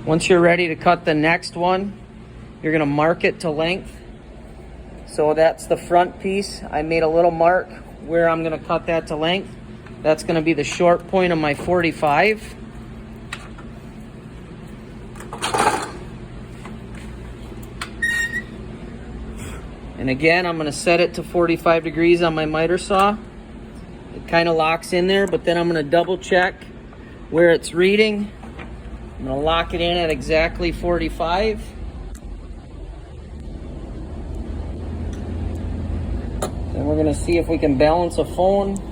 Once you're ready to cut the next one, you're gonna mark it to length. So that's the front piece. I made a little mark where I'm gonna cut that to length. That's gonna be the short point of my 45. And again, I'm gonna set it to 45 degrees on my miter saw. It kind of locks in there, but then I'm gonna double check where it's reading. I'm gonna lock it in at exactly 45. Then we're gonna see if we can balance a phone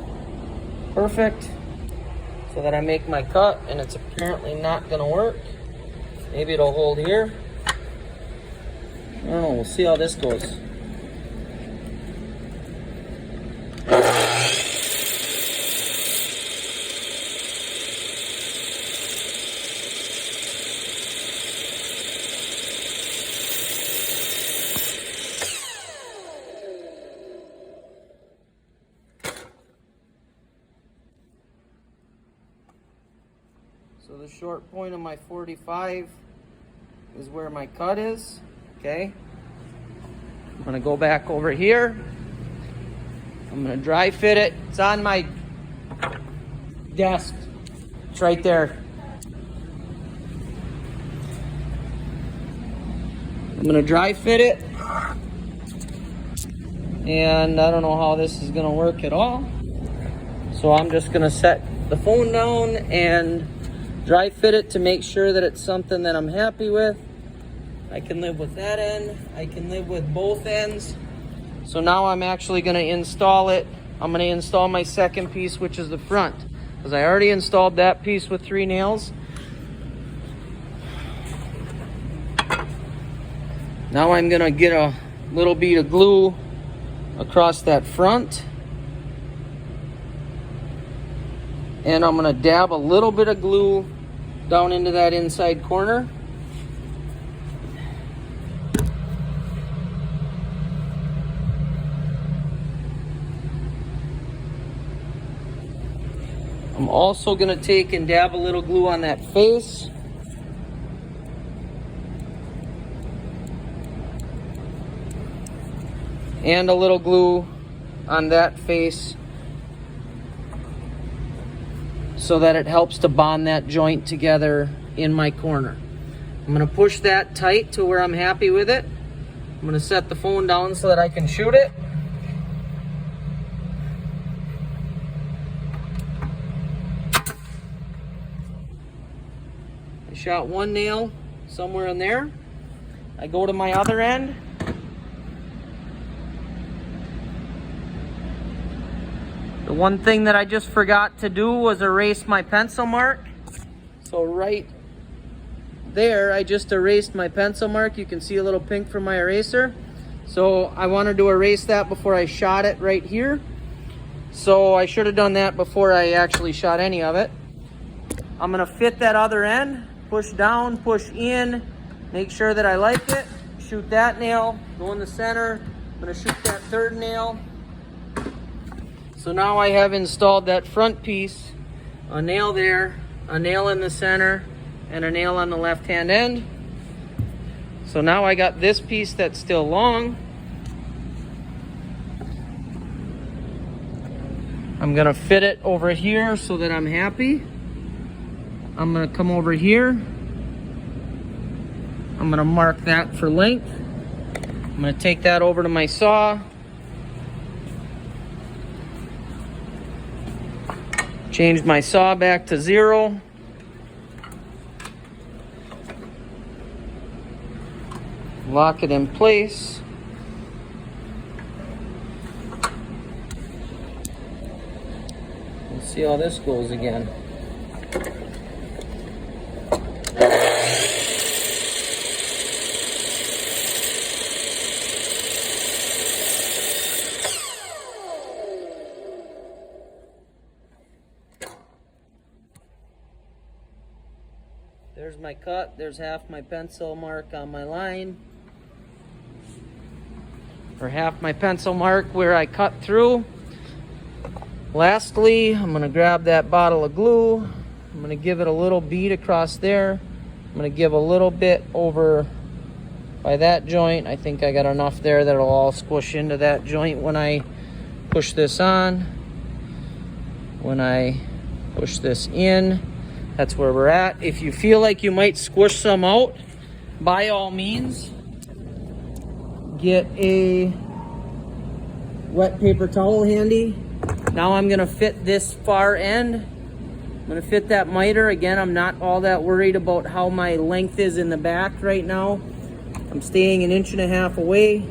perfect so that I make my cut, and it's apparently not gonna work. Maybe it'll hold here. I don't know, we'll see how this goes. So the short point of my 45 is where my cut is, okay? I'm gonna go back over here. I'm gonna dry fit it. It's on my desk. It's right there. I'm gonna dry fit it. And I don't know how this is gonna work at all. So I'm just gonna set the phone down and dry fit it to make sure that it's something that I'm happy with. I can live with that end. I can live with both ends. So now I'm actually gonna install it. I'm gonna install my second piece, which is the front, because I already installed that piece with 3 nails. Now I'm gonna get a little bead of glue across that front. And I'm gonna dab a little bit of glue down into that inside corner. I'm also gonna take and dab a little glue on that face. And a little glue on that face so that it helps to bond that joint together in my corner. I'm gonna push that tight to where I'm happy with it. I'm gonna set the phone down so that I can shoot it. I shot one nail somewhere in there. I go to my other end. The one thing that I just forgot to do was erase my pencil mark. So right there, I just erased my pencil mark. You can see a little pink from my eraser. So I wanted to erase that before I shot it right here. So I should have done that before I actually shot any of it. I'm gonna fit that other end, push down, push in, make sure that I like it. Shoot that nail, go in the center. I'm gonna shoot that third nail. So now I have installed that front piece, a nail there, a nail in the center, and a nail on the left-hand end. So now I got this piece that's still long. I'm gonna fit it over here so that I'm happy. I'm gonna come over here. I'm gonna mark that for length. I'm gonna take that over to my saw. Change my saw back to 0. Lock it in place. Let's see how this goes again. There's my cut. There's half my pencil mark on my line. Or half my pencil mark where I cut through. Lastly, I'm going to grab that bottle of glue. I'm going to give it a little bead across there. I'm gonna give a little bit over by that joint. I think I got enough there that it'll all squish into that joint when I push this on. When I push this in, that's where we're at. If you feel like you might squish some out, by all means, get a wet paper towel handy. Now I'm gonna fit this far end. I'm gonna fit that miter. Again, I'm not all that worried about how my length is in the back right now. I'm staying 1.5 inches away,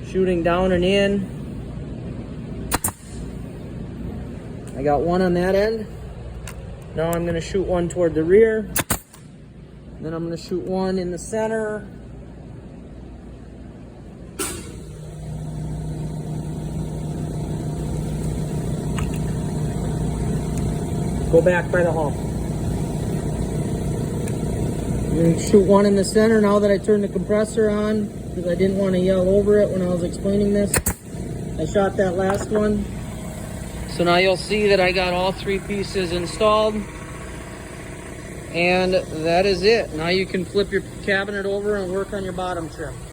shooting down and in. I got one on that end. Now I'm gonna shoot one toward the rear. Then I'm gonna shoot one in the center. Go back by the hull. I'm gonna shoot one in the center now that I turned the compressor on, because I didn't want to yell over it when I was explaining this. I shot that last one. So now you'll see that I got all 3 pieces installed. And that is it. Now you can flip your cabinet over and work on your bottom trim.